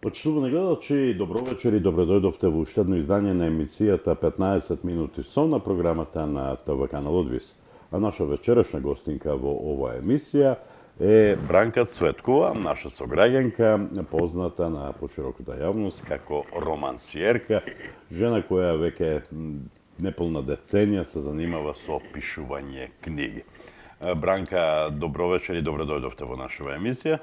Почитувани гледачи, добро вечер и добро дојдовте во уште едно издание на емисијата 15 минути сон на програмата на ТВ канал Одвис. А наша вечерашна гостинка во оваа емисија е Бранка Цветкова, наша сограѓанка, позната на пошироката јавност како романсиерка, жена која веќе неполна деценија се занимава со пишување книги. Бранка, добро вечер и добро дојдовте во нашава емисија.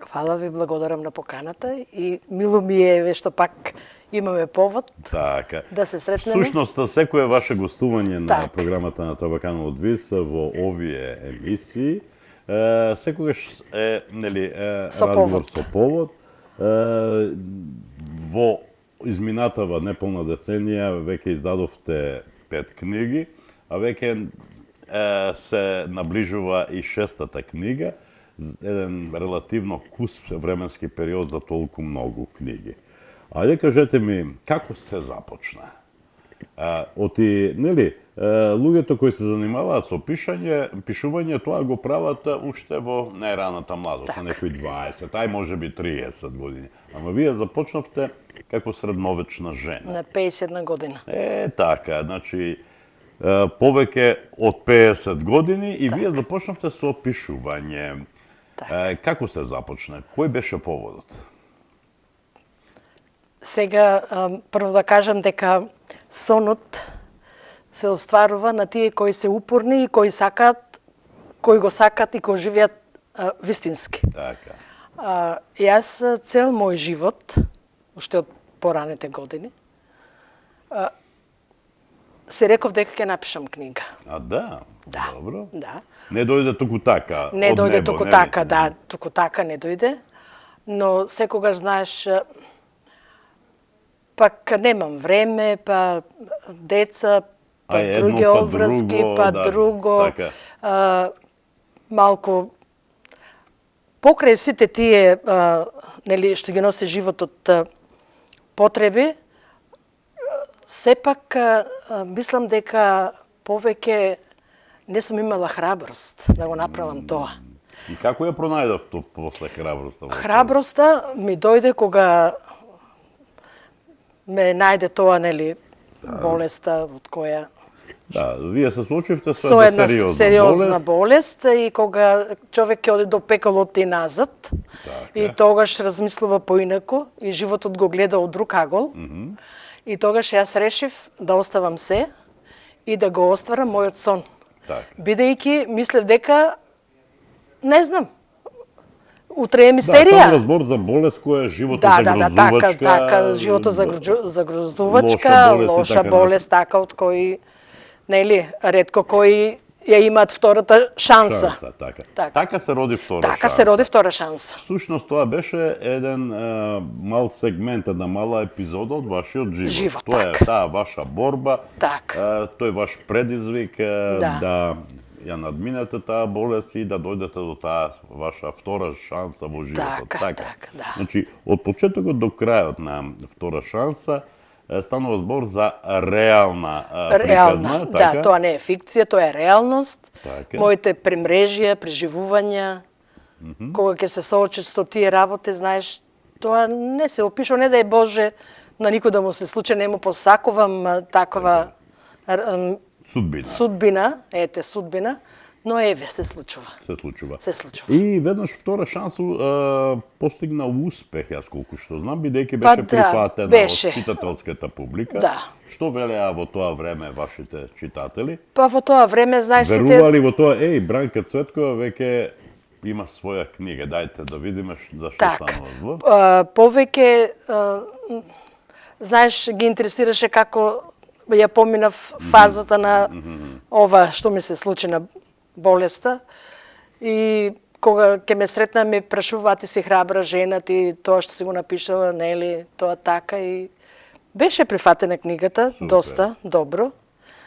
Фала ви, благодарам на поканата и мило ми е што пак имаме повод да се сретнеме. Всушност, секое ваше гостување на програмата на ТВ канал Одвис во овие емисии, секогаш е разговор со повод. Во изминатава неполна деценија веќе издадовте 5 книги, а веќе се наближува и 6-та книга, еден релативно кус временски период за толку многу книги. Ајде кажете ми, како се започна? Луѓето кои се занимаваат со пишување, тоа го прават уште во најраната младост, на некои 20, ај може би 30 години. Ама вие започнавте како средновечна жена. На 51 година. Така, значи, повеќе од 50 години и вие започнавте со пишување. Како се започна? Кој беше поводот? Сега, прво да кажам дека сонот се остварува на тие кои се упорни и кои го сакат и кои живеат вистински. Така. Јас цел мој живот, уште од пораните години, се реков дека ќе напишам книга. Да? Добро. Да. Не дојде туку така, не дојде туку така, да, туку така не дојде, но секогаш знаеш, пак немам време, па деца, па други обврски, па друго, малку покрај сите тие што ги носи животот потреби, сепак мислам дека повеќе не сум имала храброст да го направам тоа. И како ја пронајдов после храброста? Храброста ми дојде кога ме најде тоа, болеста од која... Да, вие се случивте со една сериозна болест и кога човек ќе оде до пеколот и назад, и тогаш размислува поинаку и животот го гледа од друг агол. И тогаш јас решив да оставам се и да го остварам мојот сон. Бидејќи мислев дека, не знам, утре е мистерија. Да, става збор за болест која е животозагрозувачка. Така, животозагрозувачка, лоша болест, така, од кои, ретко кои ја имаат втората шанса. Така се роди втора шанса. Така се роди втора шанса. Всушност тоа беше еден мал сегмент, една мала епизода од вашиот живот. Тоа е таа ваша борба, тој ваш предизвик да ја надминете таа болест и да дојдете до таа ваша втора шанса во животот. Така. Значи, од почетокот до крајот на втора шанса станува збор за реална приказна. Да, тоа не е фикција, тоа е реалност. Моите премрежија, преживувања, кога ќе се соочиш со тие работи, знаеш, тоа не се опишува, не да е Боже на никој да му се случи, не му посакувам такова судбина, судбина, но еве се случува. Се случува. И веднаш втора шанса постигна успех, јас колку што знам, бидејќи беше прифатена од читателската публика. Што велеа во тоа време вашите читатели? Па во тоа време, знаеш, верували во тоа, Бранка Цветкова веќе има своја книга, дајте да видиме за што станува збор. Повеќе, знаеш, ги интересираше како ја поминав фазата на ова што ми се случи на болеста и кога ќе ме сретна ме прашуваат, ти си храбра жена, ти тоа што си го напишала, нели, тоа така, и беше прифатена книгата, доста добро.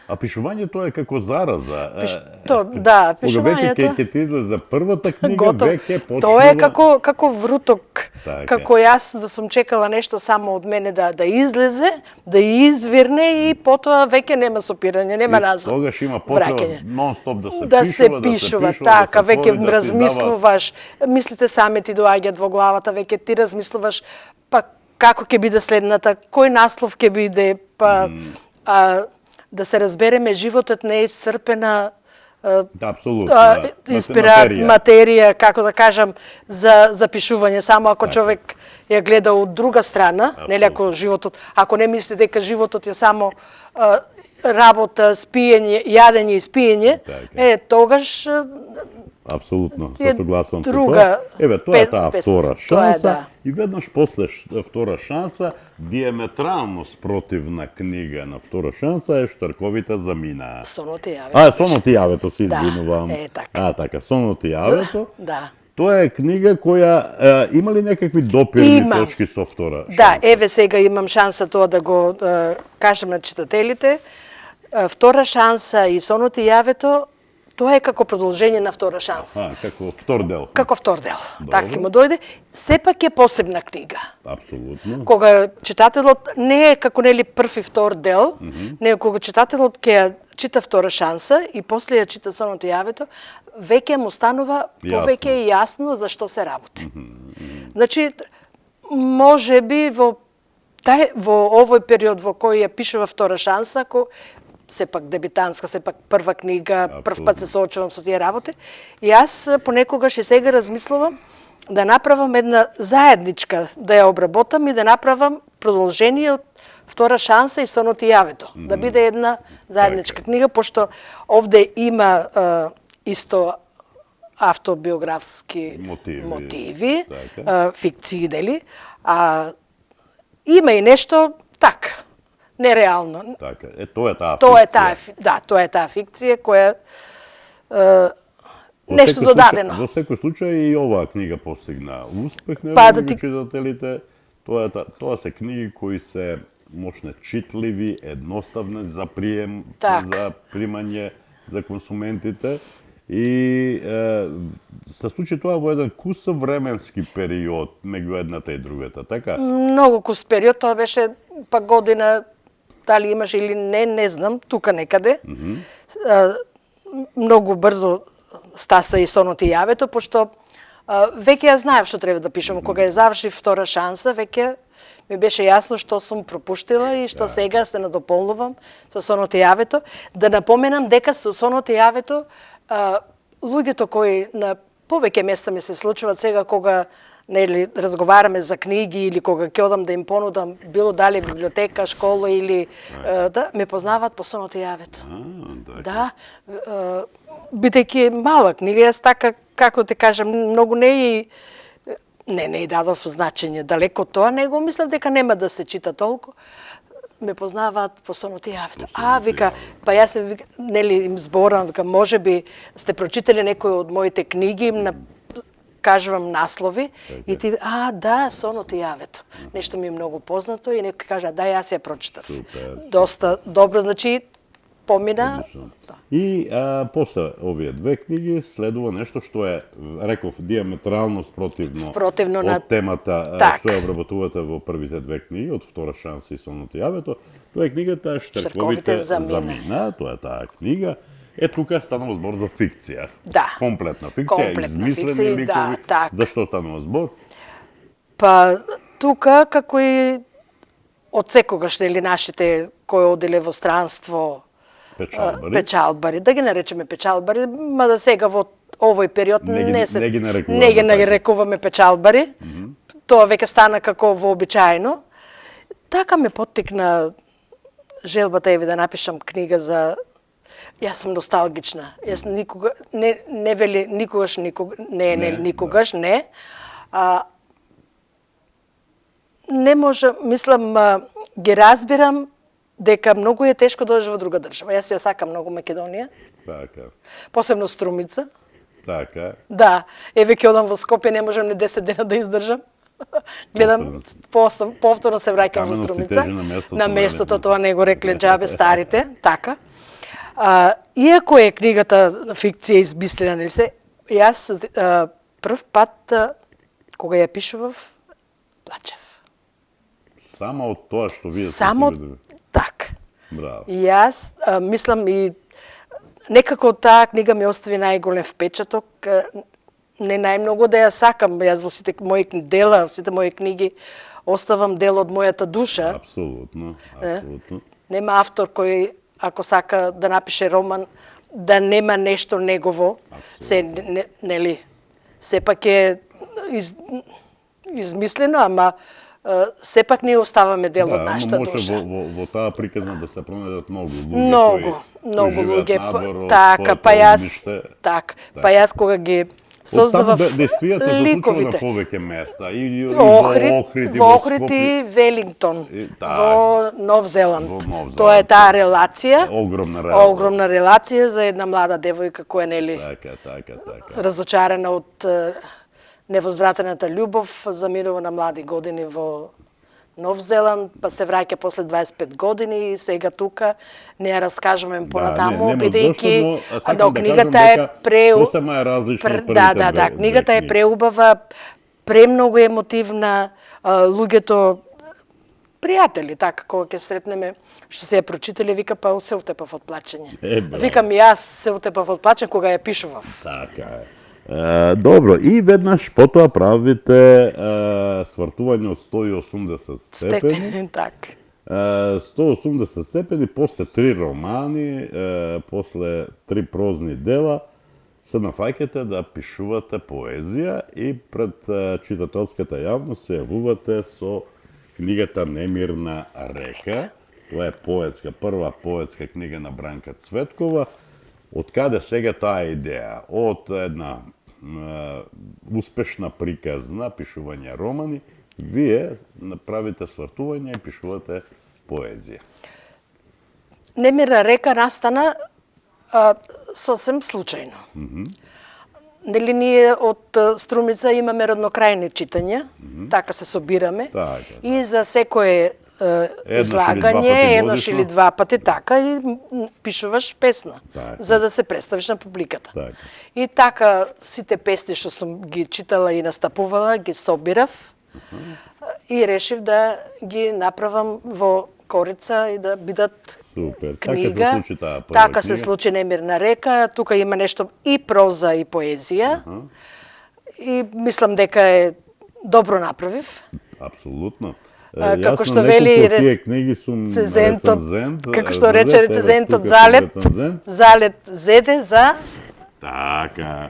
А пишувањето е како зараза. Да, Кога веќе пишувањето... ќе ти излезе првата книга, Готово. веќе почнува... Тоа е како вруток. Така. Како јас да сум чекала нешто само од мене да излезе, да извирне и потоа веќе нема сопирање, нема назад. Тогаш има потреба Враќање. нон-стоп да се пишува, да така, се веќе твори, да се размислуваш, мислите сами ти доаѓаат во главата, веќе ти размислуваш, па како ќе биде следната, кој наслов ќе биде, па да се разбереме, животот не е исцрпена апсолутно, материја, како да кажам, за пишување, само ако човек ја гледа од друга страна, нели ако животот, ако не мисли дека животот е само работа, спиење, јадење и спиење, тогаш апсолутно, се согласувам со друга, тоа. Еве, тоа е таа втора шанса, и веднаш после втора шанса, диаметрално спротивна книга на втора шанса е Штарковите замина. Сонот и јавето. Сонот и јавето, се извинувам. Така. Така, Сонот и јавето. Да. Тоа е книга која има ли некакви допирни точки со втора шанса? Да, еве сега имам шанса тоа да го кажам на читателите. Втора шанса и Сонот и јавето, тоа е како продолжение на втора шанса. Како втор дел. Како втор дел. Така ќе му дојде. Сепак е посебна книга. Апсолутно. Кога читателот не е како нели прв и втор дел, него кога читателот ќе чита втора шанса и после ја чита Сонот и јавето, веќе му станува повеќе јасно за што се работи. Значи, може би во овој период во кој ја пишува втора шанса, сепак дебитантска, сепак прва книга, прв пат се соочувам со тие работи. И јас понекогаш и сега размислувам да направам една заедничка, да ја обработам и да направам продолжение од втора шанса и Сонот и јавето. Да биде една заедничка книга, пошто овде има исто автобиографски мотиви, фикции, дели, а има и нешто така, нереално. Така, тоа е таа фикција. Тоа е таа фикција која нешто додадено. Во секој случај и оваа книга постигна успех на читателите. Тоа се книги кои се мощно читливи, едноставни за прием, за примање за консументите. И се случи тоа во еден кусав временски период меѓу едната и другата, така? Многу кус период, тоа беше па година, дали имаш или не знам, тука некаде. Многу брзо стаса и Сонот и јавето, пошто веќе ја знаев што треба да пишам. Кога ја завршив втора шанса, веќе ми беше јасно што сум пропуштила и што сега се надополнувам со Сонот и јавето. Да напоменам дека со Сонот и јавето луѓето кои на повеќе места ми се случуваат сега кога нели разговараме за книги или кога ќе одам да им понудам било дали библиотека, школа или да ме познаваат по Сонот и јавето. Да, бидејќи мала книга, јас така како те кажам, многу не и дадов значење далеко тоа, него мислам дека нема да се чита толку. Ме познаваат по Сонот и јавето. Вика, па јас нели им зборам, вика, можеби сте прочитали некои од моите книги, кажувам наслови и ти, да, Сонот и јавето. Нешто ми е многу познато и некој кажа, да, јас ја прочитав. Доста добро, значи помина. И после овие две книги следува нешто што е, реков, диаметрално спротивно од темата што ја обработувате во првите две книги, од Втора шанса и Сонот и јавето. Тоа е книгата Штарковите замина, тоа е таа книга. Тука станува збор за фикција. Да. Комплетна фикција, измислени ликови. Зашто станува збор? Па, тука, како и од секогаш, нели, нашите кои оделе во странство, печалбари, да ги наречеме печалбари, мада сега во овој период не ги нарекуваме печалбари. Тоа веќе стана како вообичаено. Така ме поттикна желбата еве да напишам книга за... Јас сум носталгична. Јас никога не вели никогаш, никогаш, не. Не може, мислам, ги разбирам дека многу е тешко да одиш во друга држава. Јас ја сакам многу Македонија. Така. Посебно Струмица. Така. Да, еве ќе одам во Скопје, не можам ни 10 дена да издржам. Гледам, повторно се враќам во Струмица. На местото, тоа не го рекле џабе старите, така. Иако е книгата фикција измислена, нели се, јас прв пат кога ја пишував, плачев. Само од тоа што вие сте Само си видели. така. Браво. И јас мислам и некако таа книга ми остави најголем впечаток. Не најмногу да ја сакам, јас во сите мои дела, сите мои книги оставам дел од мојата душа. Апсолутно. Нема автор кој, ако сака да напише роман, да нема нешто негово. Нели, сепак е измислено, ама сепак ние оставаме дел од нашата душа. Во таа приказна да се пронајдат многу луѓе многу луѓе. надвор од Така, па јас кога ги создавав действијата се случува на ликовите. повеќе места и Во Охрид и Велингтон, во Нов Зеланд. Тоа е таа релација, огромна релација за една млада девојка која нели разочарена од невозвратената љубов, заминува на млади години во Нов Зеланд, па се враќа после 25 години и сега тука не ја раскажуваме понатаму, бидејќи книгата е книгата е преубава, премногу емотивна, луѓето пријатели, така, кога ќе сретнеме, што се ја прочитале, вика, па се утепав од плачење. Викам и јас се утепав од плачење кога ја пишував. Така е. Добро, и веднаш потоа правите свртување од 180 степени. Так. 180 степени, после 3 романи, после 3 прозни дела, се нафаќате да пишувате поезија и пред читателската јавност се јавувате со книгата Немирна река. Тоа е прва поетска книга на Бранка Цветкова. Од каде сега таа идеја? Од една успешна приказна, пишување романи, вие направите свртување и пишувате поезија. Немирна река настана сосем случајно. Нели ние од Струмица имаме роднокрајни читања, така се собираме, и за секое излагање, еднош или два пати, така, и пишуваш песна, за да се представиш на публиката. И така, сите песни што сум ги читала и настапувала, ги собирав и решив да ги направам во корица и да бидат книга. Така се случи Немирна река, тука има нешто и проза и поезија. И мислам дека е добро направив. Апсолутно. Како што вели рецензентот, како што рече рецензентот Залет зеде за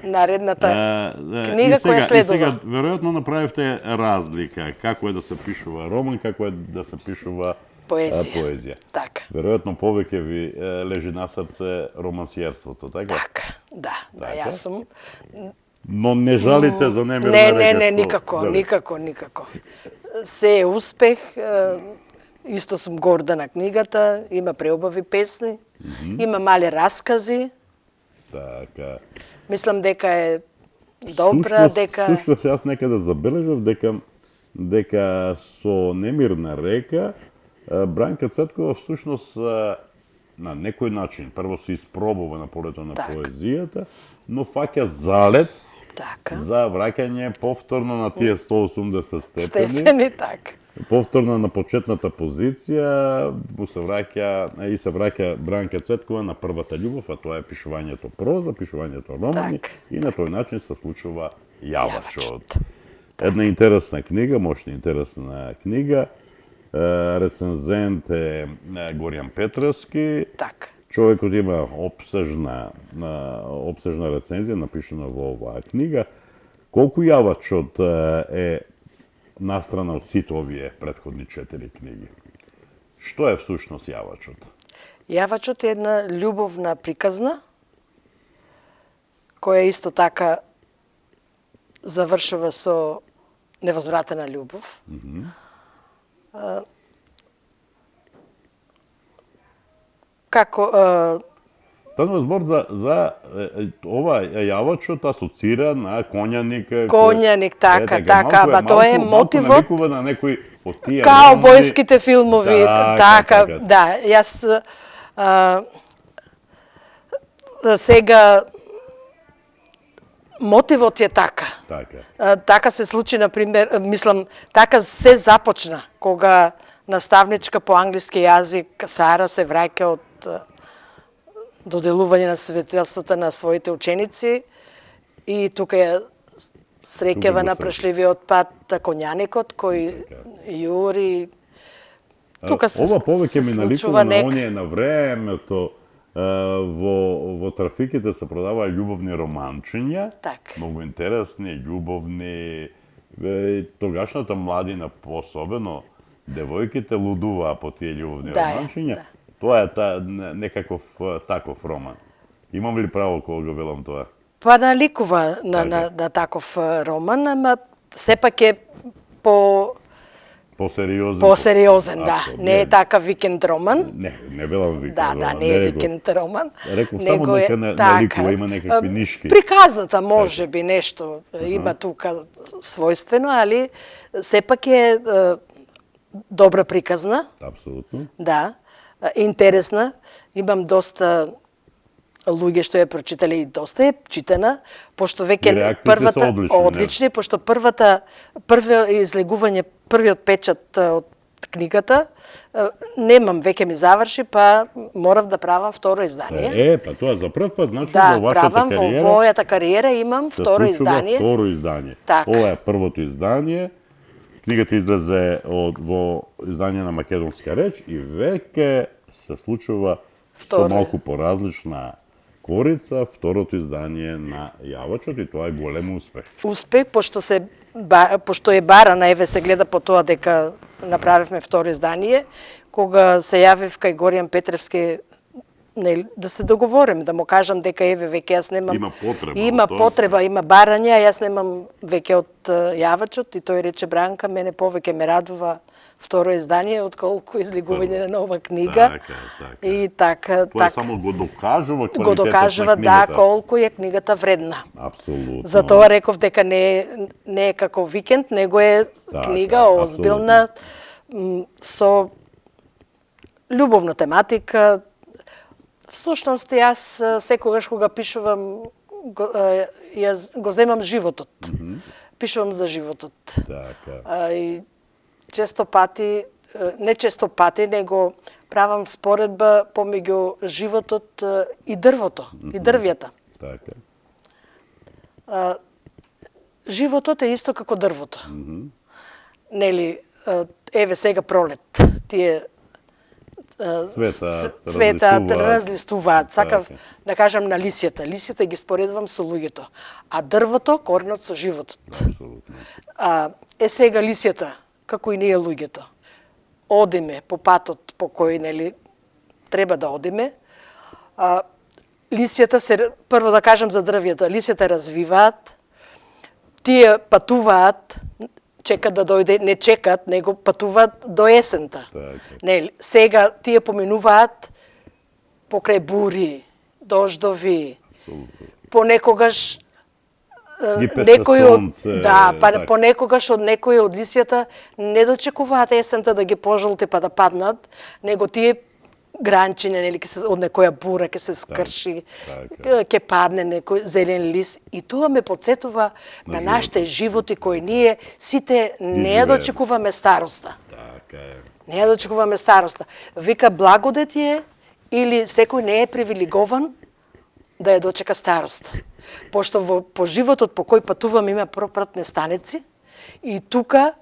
наредната книга која следува. И сега, веројатно направивте разлика, како е да се пишува роман, како е да се пишува поезија. Така. Веројатно повеќе ви лежи на срце романсиерството, така? Така, да, јас сум. Но не жалите за Немирна река? Не, никако. Се е успех, исто сум горда на книгата, има преубави песни, има мали раскази. Така. Мислам дека е добра, дека... Сушто јас некаде забележав дека со Немирна река Бранка Цветкова всушност на некој начин прво се испробува на полето на поезијата, но фаќа залет за враќање повторно на тие 180 степени. така. Повторно на почетната позиција се враќа Бранка Цветкова на првата љубов, а тоа е пишувањето проза, пишувањето романи, и на тој начин се случува Јавачот. Една интересна книга, мощна интересна книга. Рецензент е Горијан Петровски. Така. Човекот има опсежна рецензија напишана во оваа книга. Колку Јавачот е настрана од сите овие претходни 4 книги? Што е всушност Јавачот? Јавачот е една љубовна приказна, која исто така завршува со невозвратена љубов. Како Станува збор за ова Јавачот асоцира на конјаник. Конјаник, така, ама тоа е мотивот. Малку навикува на некои од тие каубојските филмови, така, да, јас сега мотивот е така. Така. Така се случи, например, мислам, така се започна, кога наставничка по англиски јазик Сара се враќа од доделување на свидетелствата на своите ученици и тука ја среќава на прашливиот пат конјаникот кој јури. Тука се ова повеќе ми наликува на нека. оние на времето во трафиките се продаваа љубовни романчиња, Так. многу интересни, љубовни, тогашната младина посебено, девојките лудуваа по тие љубовни романчиња. Да. Тоа е некаков таков роман. Имам ли право кога го велам тоа? Па наликува на таков роман, ама сепак е посериозен, да. Не е така викенд роман. Не велам викенд роман. Да, не е викенд роман. Реков само нека наликува, има некакви нишки. Приказната може би нешто има тука својствено, али сепак е добра приказна. Апсолутно. Да, интересна. Имам доста луѓе што ја прочитале и доста е читана, пошто веќе првата одлични, пошто првиот излегување, првиот печат од книгата, немам, веќе ми заврши, па морав да правам второ издание. Па тоа за прв пат, значи Да, во вашата правам, кариера. во мојата кариера имам второ издание. Второ издание. Так. Ова е првото издание. Книгата излезе во издание на македонска реч и веќе се случува со малку поразлична корица, второто издание на Јавачот и тоа е голем успех. Успех, пошто е барана, еве се гледа по тоа дека направивме второ издание, кога се јавив кај Горијан Петревски, да се договорим, да му кажам дека еве веќе јас немам... Има потреба. Има барање, јас немам веќе од Јавачот и тој рече Бранка, мене повеќе ме радува второ издание отколку излегување на нова книга. Така. И така. Тоа само го докажува квалитетот го докажува, на книгата. да, колку е книгата вредна. Апсолутно. Затоа реков дека не е како викенд, него е книга озбилна, со љубовна тематика. Всушност, јас секогаш кога пишувам, јас го земам животот. Пишувам за животот. Така. И често пати, не често пати, него правам споредба помеѓу животот и дрвото, и дрвјата. Така. Животот е исто како дрвото. Нели, еве сега пролет, тие цветат, разлистуваат. Сакав да кажам на лисјата. Лисјата ги споредувам со луѓето. А дрвото, коренот со животот. Апсолутно. Сега лисјата, како и ние луѓето. Одиме по патот по кој, нели, треба да одиме. Лисјата се, прво да кажам за дрвјата, лисјата развиваат, тие патуваат, чекат да дојде, не чекат, него патуваат до есента. Не, сега тие поминуваат покрај бури, дождови, понекогаш некои од понекогаш од некои од лисјата не дочекуваат есента да ги пожолти па да паднат, него тие гранчине, нели, од некоја бура ќе се скрши, ќе падне некој зелен лист и тоа ме потсетува на нашите животи кои ние сите не ја дочекуваме староста. Не ја дочекуваме староста. Вика благодет е или секој не е привилегован да ја дочека староста. Пошто по животот по кој патувам има пропратни станици и тука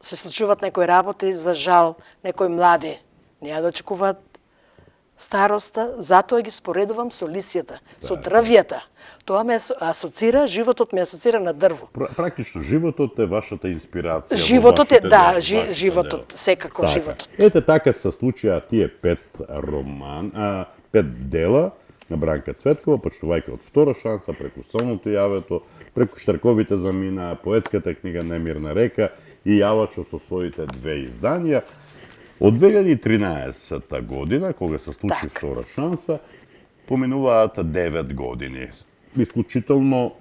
се случуваат некои работи, за жал, некои млади не ја дочекуваат староста, затоа ги споредувам со лисјата, со дрвјата. Тоа ме асоцира, животот ме асоцира на дрво. Практично животот е вашата инспирација. Животот е, да, животот, секако животот. Ете така се случија тие 5 дела на Бранка Цветкова, почнувајќи од втора шанса, преку Сонното јавето, преку Штарковите замина, поетската книга Немирна река и Јавачот со своите 2 изданија. Од 2013 година, кога се случи втора шанса, поминуваат 9 години. Исклучително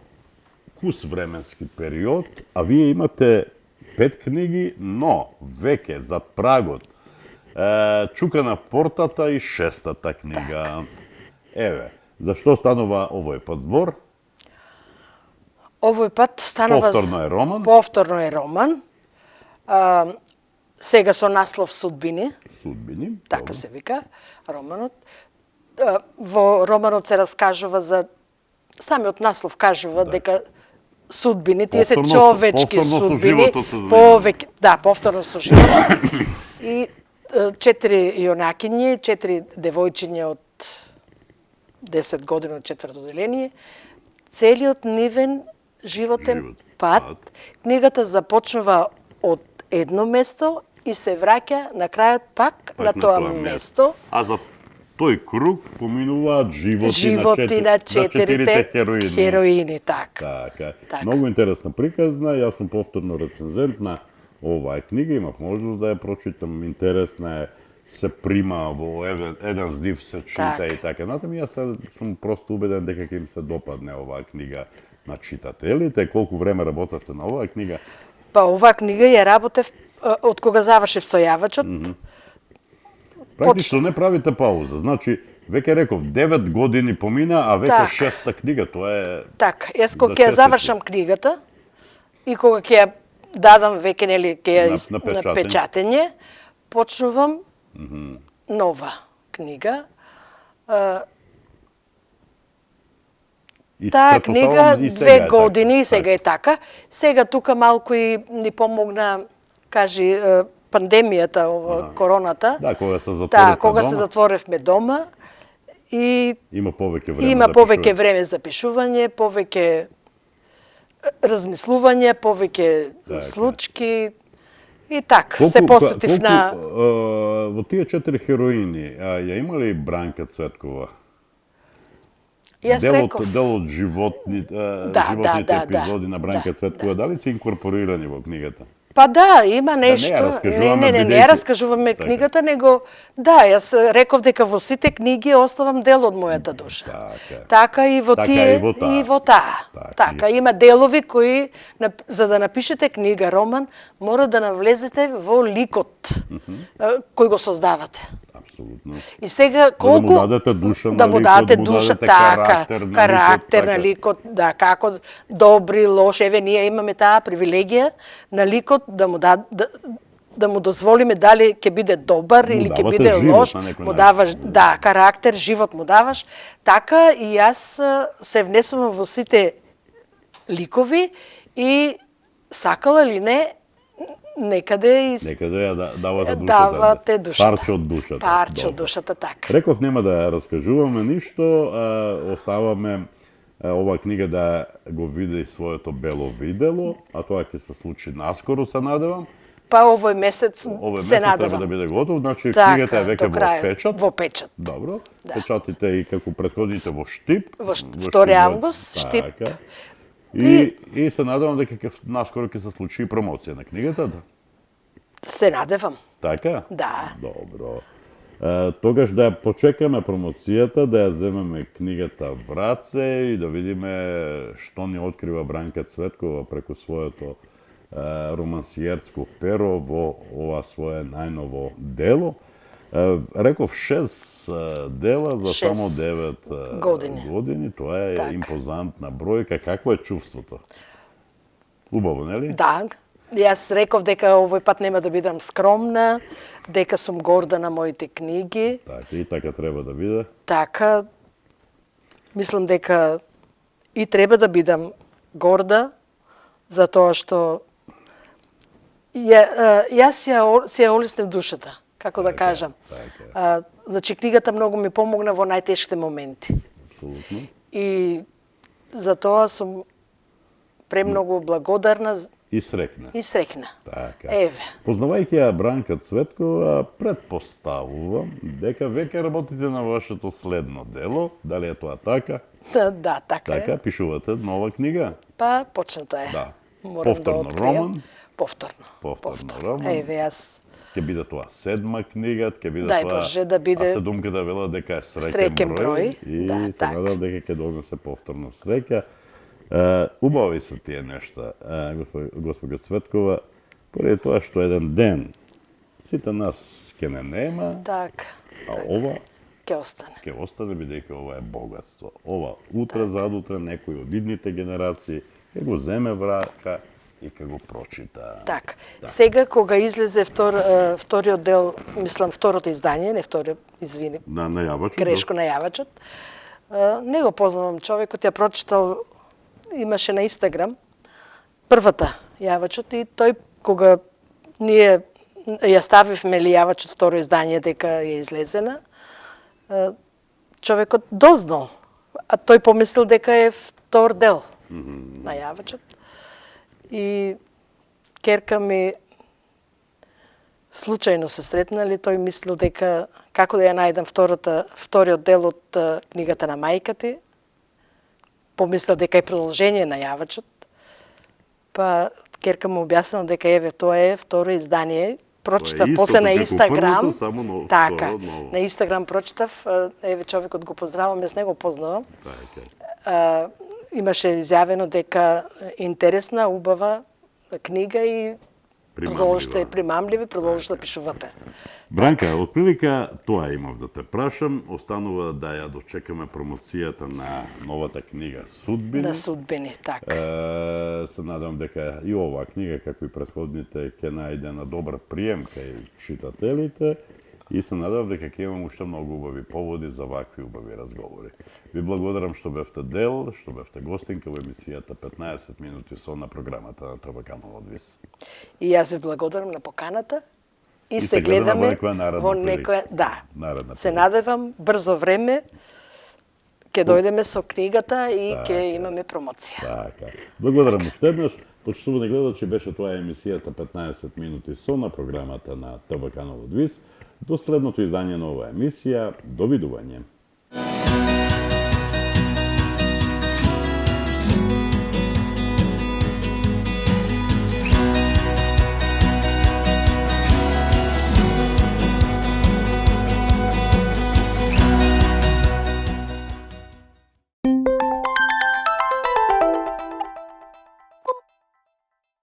кус временски период, а вие имате 5 книги, но веќе за прагот Чука на портата и 6-та книга. Еве, зашто станува овој пат збор? Овој пат станува... Повторно е роман? Повторно е роман. Сега со наслов Судбини. Судбини. Така добро. се вика романот. Во романот се раскажува за... Самиот наслов кажува дека судбини, тие се човечки повторно со судбини. животот се занимава. Да, повторно со животот. И 4 јунакињи, 4 девојчиња од 10 години од четврто деление, целиот нивен животен пат. Книгата започнува од едно место и се враќа на крајот пак на тоа место. А за тој круг поминуваат животи на четирите хероини. Така. Многу интересна приказна, јас сум повторно рецензент на оваа книга, имав можност да ја прочитам, интересна е, се прима во еден здив се чита и така натаму. Јас сум просто убеден дека ќе им се допадне оваа книга на читателите. Колку време работевте на оваа книга? Па оваа книга ја работев од кога завршив Стојавачот. Практично не правите пауза. Значи, веќе реков, 9 години помина, а веќе шеста книга, тоа е... Така, јас кога ќе ја завршам книгата и кога ќе ја дадам веќе, нели, ќе ја на печатење, почнувам нова книга. Таа книга 2 години, сега е така. Сега тука малку и ни помогна, кажи, пандемијата, короната. Да, кога се затворевме дома. Кога се затворевме дома и има повеќе време за пишување, повеќе размислување, повеќе случки и така. Се посетив на... Во тие 4 хероини, ја има ли Бранка Цветкова? Дел од животните епизоди на Бранка Цветкова, дали се инкорпорирани во книгата? Па да, има нешто. Не ја раскажуваме книгата, него јас реков дека во сите книги оставам дел од мојата душа. Така и во тие и во таа. Така, има делови кои за да напишете книга, роман, мора да навлезете во ликот кој го создавате. Апсолутно. И сега колку да му дадете душа да му дадете душа, карактер на ликот, да, како добри, лош, еве ние имаме таа привилегија на ликот да му дозволиме дали ќе биде добар или ќе биде лош, му даваш карактер, живот му даваш. Така и јас се внесувам во сите ликови и сакала или не, некаде ја давате душата. Парче од душата. Парче од душата, така. Реков нема да ја раскажуваме ништо, оставаме оваа книга да го види своето бело видело, а тоа ќе се случи наскоро, се надевам. Па овој месец се надевам. Треба да биде готов, значи книгата е веќе во печат. Во печат. Добро. Печатите и како претходните во Штип. Во 2 август, Штип. И се надевам дека наскоро ќе се случи промоција на книгата, да? Се надевам. Така? Да. Добро. Тогаш да ја почекаме промоцијата, да ја земеме книгата в раце и да видиме што ни открива Бранка Цветкова преку своето романсиерско перо во ова свое најново дело. Реков 6 дела за само 9 години. Тоа е импозантна бројка. Какво е чувството? Убаво, нели? Да. Јас реков дека овој пат нема да бидам скромна, дека сум горда на моите книги. Така, и така треба да биде. Така, мислам дека и треба да бидам горда, затоа што јас си ја олеснев душата, како да кажам. Значи, книгата многу ми помогна во најтешките моменти. Апсолутно. И затоа сум премногу благодарна и срекна. Така. Еве. Познавајќи ја Бранка Цветкова, претпоставувам дека веќе работите на вашето следно дело. Дали е тоа така? Да, така е. Така, пишувате нова книга? Па, почната е. Да. Повторно роман? Повторно роман. Еве, јас... Ќе биде тоа 7-ма книга, ќе биде Дај тоа... Боже, да биде... А седумката вела дека е среќен број. И се надам дека ќе донесе повторно среќа. Убави се тие нешта, госпоѓа Цветкова, поради тоа што еден ден сите нас ќе не нема, Так. а ова Ке остане. Ке остане бидејќи ова е богатство. Ова утре задутре некој од идните генерации ќе го земе в рака и ќе го прочита. Така. Сега кога излезе вториот дел, мислам второто издание, не вториот, извини. На најавачот. Грешко најавачот. Не го познавам човекот, ја прочитал, имаше на Инстаграм првата јавачот и тој кога ние ја ставивме ли јавачот второ издание дека е излезена, човекот дознал, а тој помислил дека е втор дел на јавачот. И керка ми случајно се сретнали, тој мислил дека како да ја најдам вториот дел од книгата на мајка ти. Помислил дека е продолжение на јавачот. Па керка му објаснила дека еве тоа е второ издание. Прочитав после на Инстаграм. Така, на Инстаграм прочитав, еве човекот го поздравам, јас не го познавам. Имаше изјавено дека интересна, убава книга и продолжите примамливи, продолжите да пишувате. Бранка, отприлика тоа имав да те прашам, останува да ја дочекаме промоцијата на новата книга Судбини. На Судбини, така. Се надам дека и оваа книга, како и претходните, ќе најде на добар прием кај читателите и се надам дека ќе имам уште многу убави поводи за вакви убави разговори. Ви благодарам што бевте дел, што бевте гостинка во емисијата 15 минути со на програмата на ТВ Канал Одвис. И јас ви благодарам на поканата и се гледаме во некоја наредна се надевам брзо време ќе дојдеме со книгата и ќе имаме промоција. Така. Благодарам уште еднаш. Почитувани гледачи, беше тоа емисијата 15 минути со на програмата на ТВ Канал Одвис. До следното издание на оваа емисија, довидување.